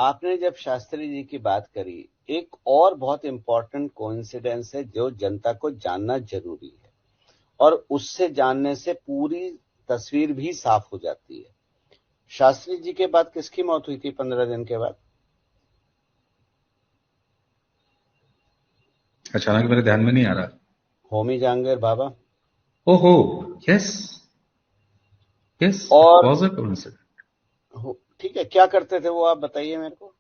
आपने जब शास्त्री जी की बात करी, एक और बहुत इंपॉर्टेंट कोइंसिडेंस है जो जनता को जानना जरूरी है, और उससे जानने से पूरी तस्वीर भी साफ हो जाती है। शास्त्री जी के बाद किसकी मौत हुई थी 15 दिन के बाद? अचानक मेरे ध्यान में नहीं आ रहा। होमी जहांगीर भाभा। ओहो, यस यस, इट और वाज अ कोइंसिडेंस। ठीक है, क्या करते थे वो, आप बताइए मेरे को,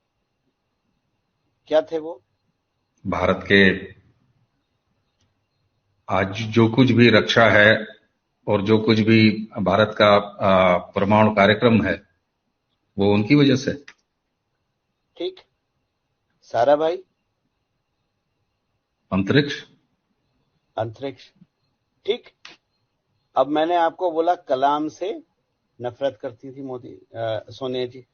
क्या थे वो? भारत के आज जो कुछ भी रक्षा है और जो कुछ भी भारत का परमाणु कार्यक्रम है, वो उनकी वजह से। ठीक। सारा भाई। अंतरिक्ष। अंतरिक्ष। ठीक। अब मैंने आपको बोला कलाम से नफरत करती थी सोनिया जी।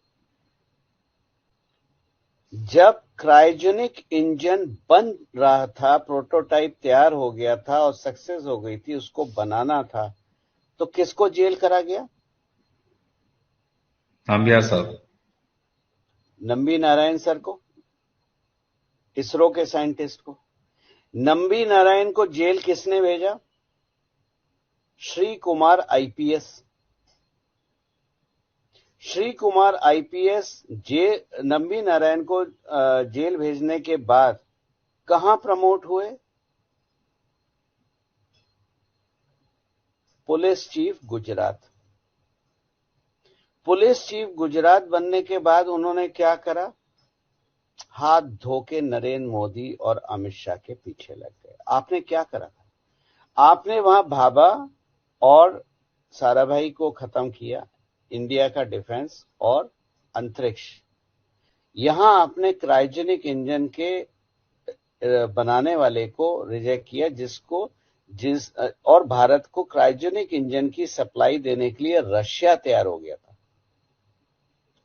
जब क्रायोजेनिक इंजन बन रहा था, प्रोटोटाइप तैयार हो गया था और सक्सेस हो गई थी, उसको बनाना था, तो किसको जेल करा गया? नामबियार साहब। नंबी नारायण सर को, इसरो के साइंटिस्ट को। नंबी नारायण को जेल किसने भेजा? श्री कुमार आईपीएस। श्री कुमार आईपीएस नंबी नारायण को जेल भेजने के बाद कहां प्रमोट हुए? Police chief Gujarat. Police chief Gujarat बनने के बाद उन्होंने क्या करा? हाथ धो के नरेंद्र मोदी और अमित शाह के पीछे लग गए। आपने क्या करा था? आपने वहां भाभा और साराभाई को खत्म किया, इंडिया का डिफेंस और अंतरिक्ष। यहां आपने क्रायोजेनिक इंजन के बनाने वाले को रिजेक्ट किया, और भारत को क्रायोजेनिक इंजन की सप्लाई देने के लिए रशिया तैयार हो गया था,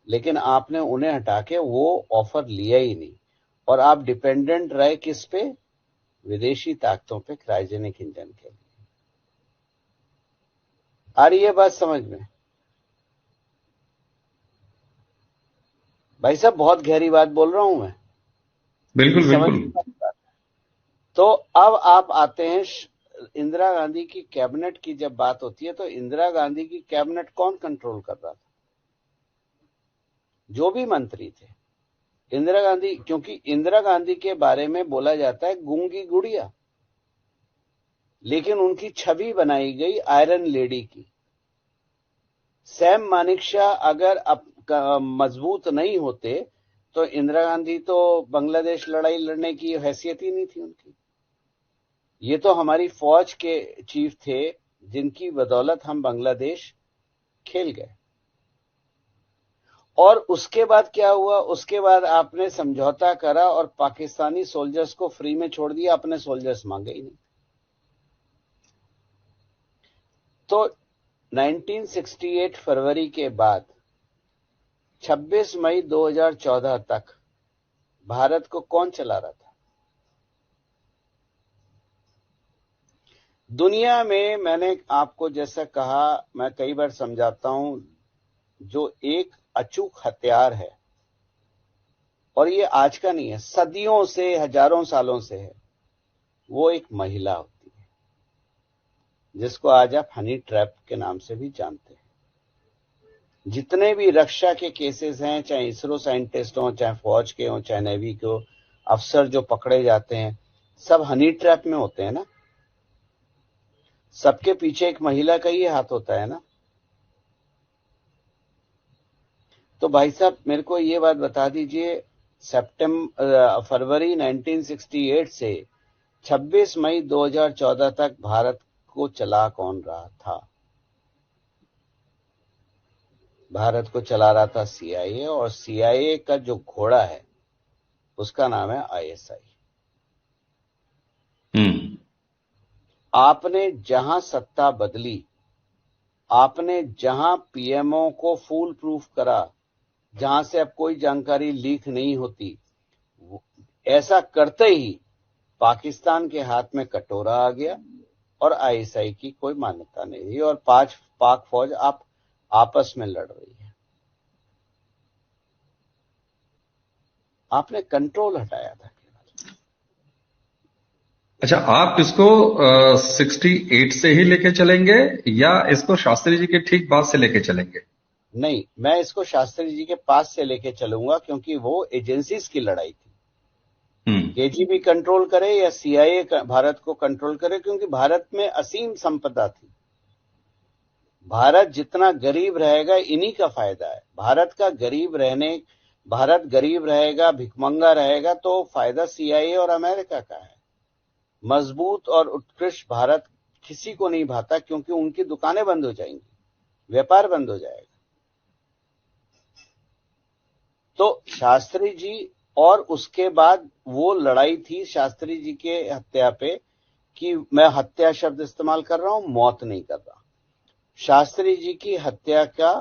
लेकिन आपने उन्हें हटा के वो ऑफर लिया ही नहीं, और आप डिपेंडेंट रहे किस पे? विदेशी ताकतों पे क्रायोजेनिक इंजन के लिए। आ रही है बात समझ में? भाई साहब, बहुत गहरी बात बोल रहा हूं मैं, बिल्कुल समझ बिल्कुल। में आ रही बात? तो अब आप आते हैं इंदिरा गांधी की कैबिनेट की जब बात होती है, तो इंदिरा गांधी की कैबिनेट कौन कंट्रोल कर रहा था? जो भी मंत्री थे, इंदिरा गांधी, क्योंकि इंदिरा गांधी के बारे में बोला जाता है गूंगी गुड़िया, लेकिन उनकी छवि बनाई गई आयरन लेडी की। सैम मानेकशॉ अगर मजबूत नहीं होते तो इंदिरा गांधी तो बांग्लादेश लड़ाई लड़ने की हैसियत ही नहीं थी उनकी। ये तो हमारी फौज के चीफ थे जिनकी बदौलत हम बांग्लादेश खेल गए। और उसके बाद क्या हुआ? उसके बाद आपने समझौता करा और पाकिस्तानी सोल्जर्स को फ्री में छोड़ दिया, अपने सोल्जर्स मांगे ही नहीं। तो 1968 फरवरी के बाद 26 मई 2014 तक भारत को कौन चला रहा था? दुनिया में, मैंने आपको जैसा कहा, मैं कई बार समझाता हूं, जो एक अचूक हथियार है, और ये आज का नहीं है, सदियों से, हजारों सालों से है, वो एक महिला होती है, जिसको आज आप हनी ट्रैप के नाम से भी जानते हैं। जितने भी रक्षा के केसेस हैं, चाहे इसरो साइंटिस्ट हो, चाहे फौज के हो, चाहे नेवी के हो, अफसर जो पकड़े जाते हैं, सब हनी ट्रैप में होते हैं ना। सबके पीछे एक महिला का ही हाथ होता है ना। तो भाई साहब, मेरे को ये बात बता दीजिए, फरवरी 1968 से 26 मई 2014 तक भारत को चला कौन रहा था? भारत को चला रहा था सीआईए, और सीआईए का जो घोड़ा है उसका नाम है आईएसआई। हम्म। आपने जहां सत्ता बदली, आपने जहां पीएमओ को फूल प्रूफ करा, जहां से अब कोई जानकारी लीक नहीं होती, ऐसा करते ही पाकिस्तान के हाथ में कटोरा आ गया, और आईएसआई की कोई मान्यता नहीं रही, और पाक फौज आप आपस में लड़ रही है। आपने कंट्रोल हटाया था केवल। अच्छा, आप इसको 68 से ही लेके चलेंगे या इसको शास्त्री जी के ठीक बाद से लेके चलेंगे? नहीं, मैं इसको शास्त्री जी के पास से लेके चलूंगा, क्योंकि वो एजेंसीज की लड़ाई थी। केजीबी कंट्रोल करे या सीआईए भारत को कंट्रोल करे, क्योंकि भारत में असीम संपदा थी। भारत जितना गरीब रहेगा इन्हीं का फायदा है। भारत गरीब रहेगा, भिखमंगा रहेगा तो फायदा सीआईए और अमेरिका का है। मजबूत और उत्कृष्ट भारत किसी को नहीं भाता, क्योंकि उनकी दुकानें बंद हो जाएंगी, व्यापार बंद हो जाएगा। तो शास्त्री जी, और उसके बाद वो लड़ाई थी शास्त्री जी के हत्या पे, कि मैं हत्या शब्द इस्तेमाल कर रहा हूं, मौत नहीं कर रहा। शास्त्री जी की हत्या का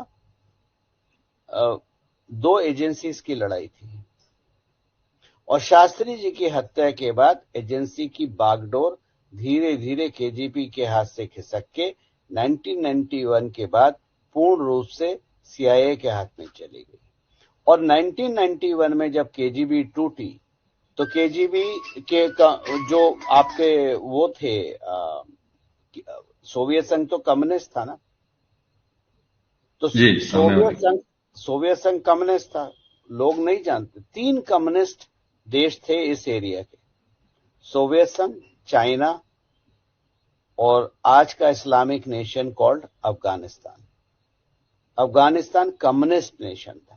2 एजेंसीज की लड़ाई थी, और शास्त्री जी की हत्या के बाद एजेंसी की बागडोर धीरे धीरे केजीबी के हाथ से खिसक के 1991 के बाद पूर्ण रूप से सीआईए के हाथ में चली गई। और 1991 में जब केजीबी टूटी, तो केजीबी के जो आपके वो थे, सोवियत संघ तो कम्युनिस्ट था ना, तो जी, सोवियत संघ कम्युनिस्ट था। लोग नहीं जानते, 3 कम्युनिस्ट देश थे इस एरिया के, सोवियत संघ, चाइना और आज का Islamic nation called Afghanistan. Afghanistan communist nation था।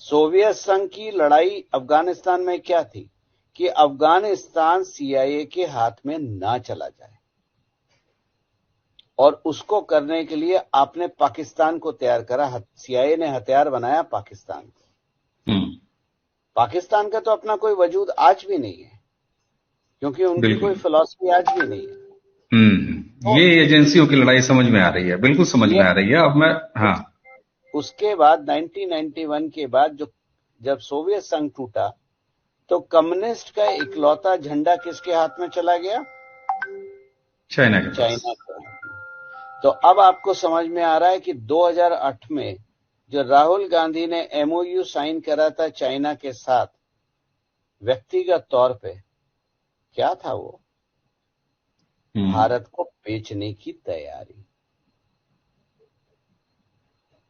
सोवियत संघ की लड़ाई अफगानिस्तान में क्या थी कि अफगानिस्तान सीआईए के हाथ में ना चला जाए, और उसको करने के लिए आपने पाकिस्तान को तैयार करा। सीआईए ने हथियार बनाया पाकिस्तान को। पाकिस्तान का तो अपना कोई वजूद आज भी नहीं है, क्योंकि उनकी कोई फिलॉसफी आज भी नहीं है। तो ये एजेंसियों की लड़ाई समझ में आ रही है, बिल्कुल समझ में आ रही है। अब मैं उसके बाद 1991 के बाद जब सोवियत संघ टूटा, तो कम्युनिस्ट का इकलौता झंडा किसके हाथ में चला गया? चाइना का। तो अब आपको समझ में आ रहा है कि 2008 में जो राहुल गांधी ने एमओयू साइन करा था चाइना के साथ, व्यक्तिगत तौर पे क्या था वो? भारत को बेचने की तैयारी,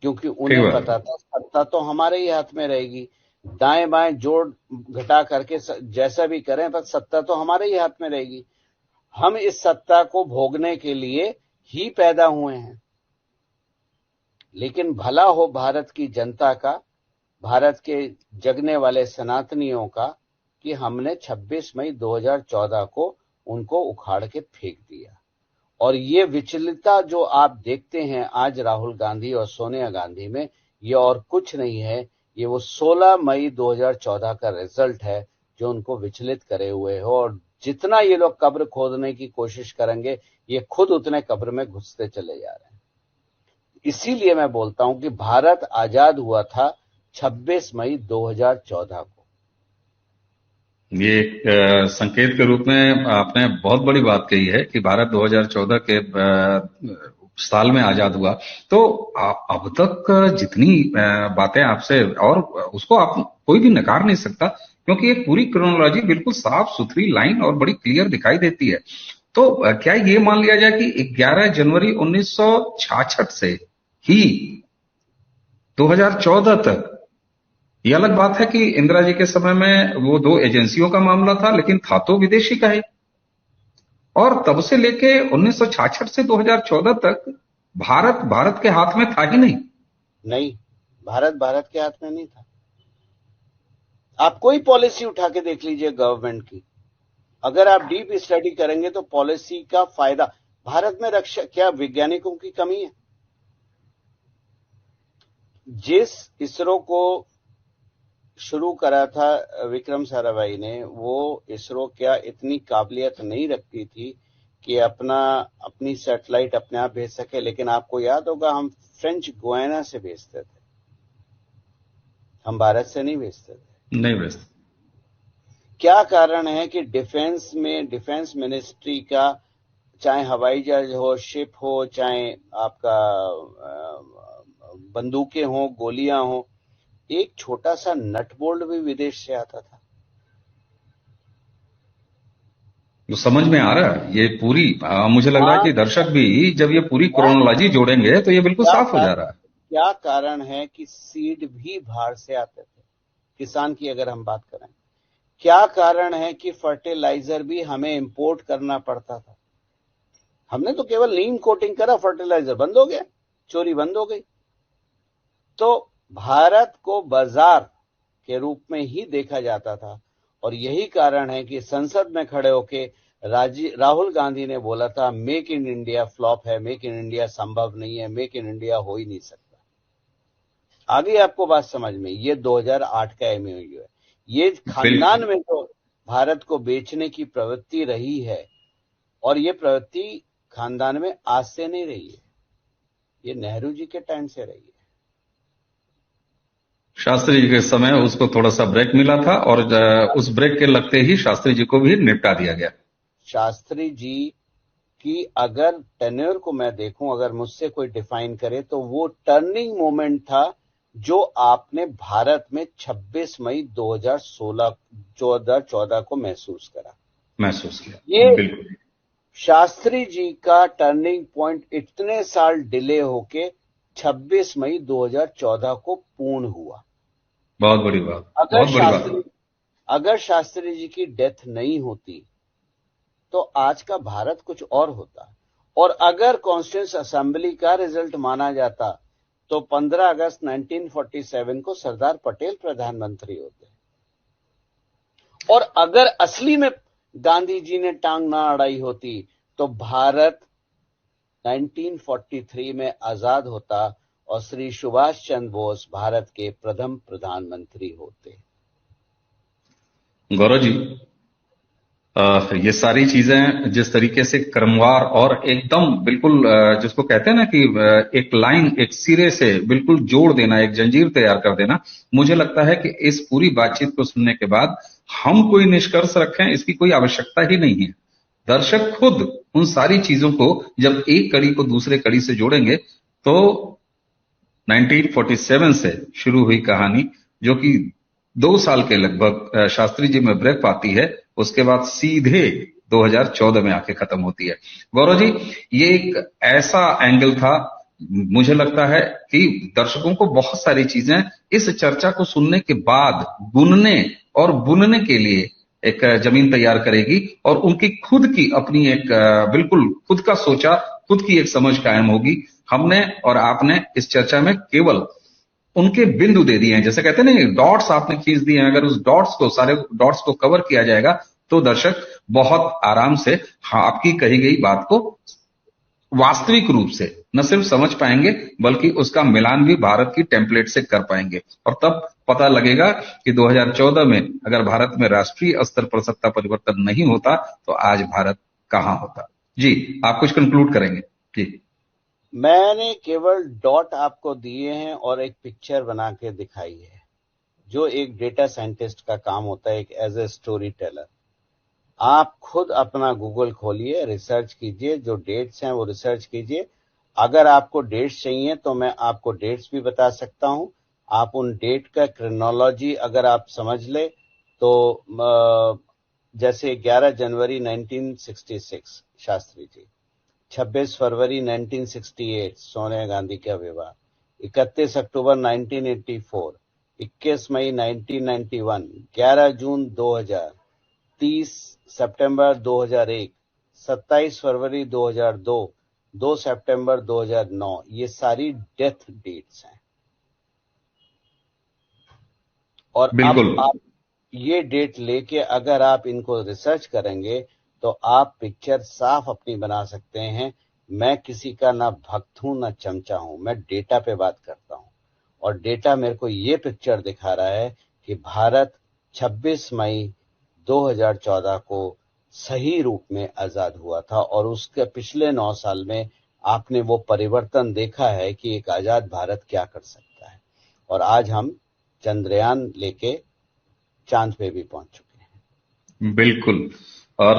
क्योंकि उन्हें पता था सत्ता तो हमारे ही हाथ में रहेगी। दाएं बाएं जोड़ घटा करके जैसा भी करें, पर सत्ता तो हमारे ही हाथ में रहेगी। हम इस सत्ता को भोगने के लिए ही पैदा हुए हैं। लेकिन भला हो भारत की जनता का, भारत के जगने वाले सनातनियों का, कि हमने 26 मई 2014 को उनको उखाड़ के फेंक दिया। और ये विचलितता जो आप देखते हैं आज राहुल गांधी और सोनिया गांधी में, ये और कुछ नहीं है, ये वो 16 मई 2014 का रिजल्ट है जो उनको विचलित करे हुए हो। और जितना ये लोग कब्र खोदने की कोशिश करेंगे, ये खुद उतने कब्र में घुसते चले जा रहे हैं। इसीलिए मैं बोलता हूं कि भारत आजाद हुआ था 26 मई 2014 को। ये एक संकेत के रूप में आपने बहुत बड़ी बात कही है कि भारत 2014 के साल में आजाद हुआ। तो अब तक जितनी बातें आपसे, और उसको आप कोई भी नकार नहीं सकता, क्योंकि एक पूरी क्रोनोलॉजी बिल्कुल साफ सुथरी लाइन और बड़ी क्लियर दिखाई देती है। तो क्या ये मान लिया जाए कि 11 जनवरी 1966 से ही 2014 तक, ये अलग बात है कि इंदिरा जी के समय में वो 2 एजेंसियों का मामला था, लेकिन था तो विदेशी का ही। और तब से लेके 1966 से 2014 तक भारत के हाथ में था ही नहीं, भारत के हाथ में नहीं था। आप कोई पॉलिसी उठा के देख लीजिए गवर्नमेंट की, अगर आप डीप स्टडी करेंगे तो पॉलिसी का फायदा भारत में रक्षा, क्या वैज्ञानिकों की कमी है? जिस इसरो को शुरू करा था विक्रम साराभाई ने, वो इसरो क्या इतनी काबिलियत नहीं रखती थी कि अपनी सैटेलाइट अपने आप भेज सके? लेकिन आपको याद होगा, हम फ्रेंच गुयाना से भेजते थे, हम भारत से नहीं भेजते थे। क्या कारण है कि डिफेंस मिनिस्ट्री का, चाहे हवाई जहाज हो, शिप हो, चाहे आपका बंदूकें हो, गोलियां हो, एक छोटा सा नट बोल्ट भी विदेश से आता था। तो समझ में आ रहा है ये पूरी, मुझे लग रहा है कि आज दर्शक भी जब ये पूरी आज क्रोनोलॉजी जोड़ेंगे तो ये बिल्कुल क्या साफ हो जा कारण रहा है। क्या कारण है कि सीड भी बाहर से आते थे, किसान की अगर हम बात करें। क्या कारण है कि फर्टिलाइजर भी हमें इंपोर्ट करना पड़ता था। हमने तो केवल नीम कोटिंग करा, फर्टिलाइजर बंद हो गया, चोरी बंद हो गई। तो भारत को बाजार के रूप में ही देखा जाता था। और यही कारण है कि संसद में खड़े होके राहुल गांधी ने बोला था मेक इन इंडिया फ्लॉप है, मेक इन इंडिया संभव नहीं है, मेक इन इंडिया हो ही नहीं सकता। आगे आपको बात समझ में, ये 2008 का एमओयू है। ये खानदान बिल्कुल। में तो भारत को बेचने की प्रवृत्ति रही है, और ये प्रवृत्ति खानदान में आज से नहीं रही है, ये नेहरू जी के टाइम से रही है। शास्त्री जी के समय उसको थोड़ा सा ब्रेक मिला था और उस ब्रेक के लगते ही शास्त्री जी को भी निपटा दिया गया। शास्त्री जी की अगर टेन्योर को मैं देखूं, अगर मुझसे कोई डिफाइन करे, तो वो टर्निंग मोमेंट था जो आपने भारत में 26 मई 2014 को महसूस किया। ये बिल्कुल। शास्त्री जी का टर्निंग पॉइंट इतने साल डिले होके 26 मई 2014 को पूर्ण हुआ। बहुत बड़ी बात, अगर बहुत बड़ी बात। शास्त्री अगर शास्त्री जी की डेथ नहीं होती तो आज का भारत कुछ और होता। और अगर कॉन्स्टिट्यूएंट असेंबली का रिजल्ट माना जाता तो 15 अगस्त 1947 को सरदार पटेल प्रधानमंत्री होते। और अगर असली में गांधी जी ने टांग ना अड़ाई होती तो भारत 1943 में आजाद होता और श्री सुभाष चंद्र बोस भारत के प्रथम प्रधानमंत्री होते। गौरव जी, ये सारी चीजें जिस तरीके से क्रमवार और एकदम बिल्कुल जिसको कहते हैं ना कि एक लाइन, एक सिरे से बिल्कुल जोड़ देना, एक जंजीर तैयार कर देना, मुझे लगता है कि इस पूरी बातचीत को सुनने के बाद हम कोई निष्कर्ष रखें इसकी कोई आवश्यकता ही नहीं है। दर्शक खुद उन सारी चीजों को जब एक कड़ी को दूसरे कड़ी से जोड़ेंगे तो 1947 से शुरू हुई कहानी, जो कि 2 साल के लगभग शास्त्री जी में ब्रेक पाती है, उसके बाद सीधे 2014 में आके खत्म होती है। गौरव जी, ये एक ऐसा एंगल था, मुझे लगता है कि दर्शकों को बहुत सारी चीजें इस चर्चा को सुनने के बाद गुनने और बुनने के लिए एक जमीन तैयार करेगी और उनकी खुद की अपनी एक बिल्कुल खुद का सोचा, खुद की एक समझ कायम होगी। हमने और आपने इस चर्चा में केवल उनके बिंदु दे दिए हैं, जैसे कहते हैं ना, डॉट्स आपने खींच दिए हैं। अगर उस डॉट्स को, सारे डॉट्स को कवर किया जाएगा तो दर्शक बहुत आराम से आपकी कही गई बात को वास्तविक रूप से न सिर्फ समझ पाएंगे बल्कि उसका मिलान भी भारत की टेम्पलेट से कर पाएंगे। और तब पता लगेगा कि 2014 में अगर भारत में राष्ट्रीय स्तर पर सत्ता परिवर्तन नहीं होता तो आज भारत कहां होता। जी, आप कुछ कंक्लूड करेंगे? जी। मैंने केवल डॉट आपको दिए हैं और एक पिक्चर बना के दिखाई है, जो एक डेटा साइंटिस्ट का काम होता है, एक एज ए स्टोरी टेलर। आप खुद अपना गूगल खोलिए, रिसर्च कीजिए, जो डेट्स हैं वो रिसर्च कीजिए। अगर आपको डेट्स चाहिए तो मैं आपको डेट्स भी बता सकता हूं। आप उन डेट का क्रोनोलॉजी अगर आप समझ ले तो जैसे 11 जनवरी 1966 शास्त्री जी, 26 फरवरी 1968 सोनिया गांधी का विवाह, 31 अक्टूबर 1984, 21 मई 1991, 11 जून 2000, 30 सितंबर 2001, 27 फरवरी 2002, 2 सितंबर 2009, ये सारी डेथ डेट्स हैं। और अब बिल्कुल। आप ये डेट लेके अगर आप इनको रिसर्च करेंगे तो आप पिक्चर साफ अपनी बना सकते हैं। मैं किसी का ना भक्त हूं ना चमचा हूं, मैं डेटा पे बात करता हूं। और डेटा मेरे को ये पिक्चर दिखा रहा है कि भारत 26 मई 2014 को सही रूप में आजाद हुआ था। और उसके पिछले 9 साल में आपने वो परिवर्तन देखा है कि एक आजाद भारत क्या कर सकता है। और आज हम चंद्रयान लेके चांद पे भी पहुंच चुके हैं। बिल्कुल। और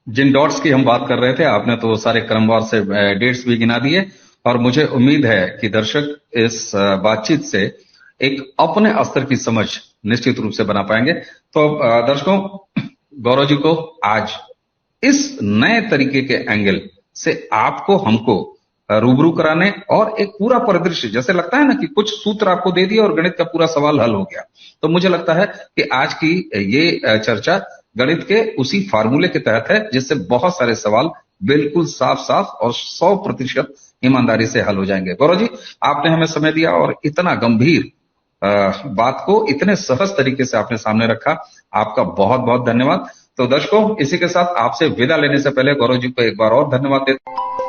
जिन डॉट्स की हम बात कर रहे थे, आपने तो सारे क्रमवार से डेट्स भी गिना दिए और मुझे उम्मीद है कि दर्शक इस बातचीत से एक अपने स्तर की समझ निश्चित रूप से बना पाएंगे। तो दर्शकों, गौरव जी को आज इस नए तरीके के एंगल से आपको हमको रूबरू कराने और एक पूरा परिदृश्य, जैसे लगता है ना कि कुछ सूत्र आपको दे दिया और गणित का पूरा सवाल हल हो गया, तो मुझे लगता है कि आज की ये चर्चा गणित के उसी फार्मूले के तहत है जिससे बहुत सारे सवाल बिल्कुल साफ साफ और 100% ईमानदारी से हल हो जाएंगे। गौरव जी, आपने हमें समय दिया और इतना गंभीर बात को इतने सहज तरीके से आपने सामने रखा, आपका बहुत बहुत धन्यवाद। तो दर्शकों, इसी के साथ आपसे विदा लेने से पहले गौरव जी को एक बार और धन्यवाद देता हूं।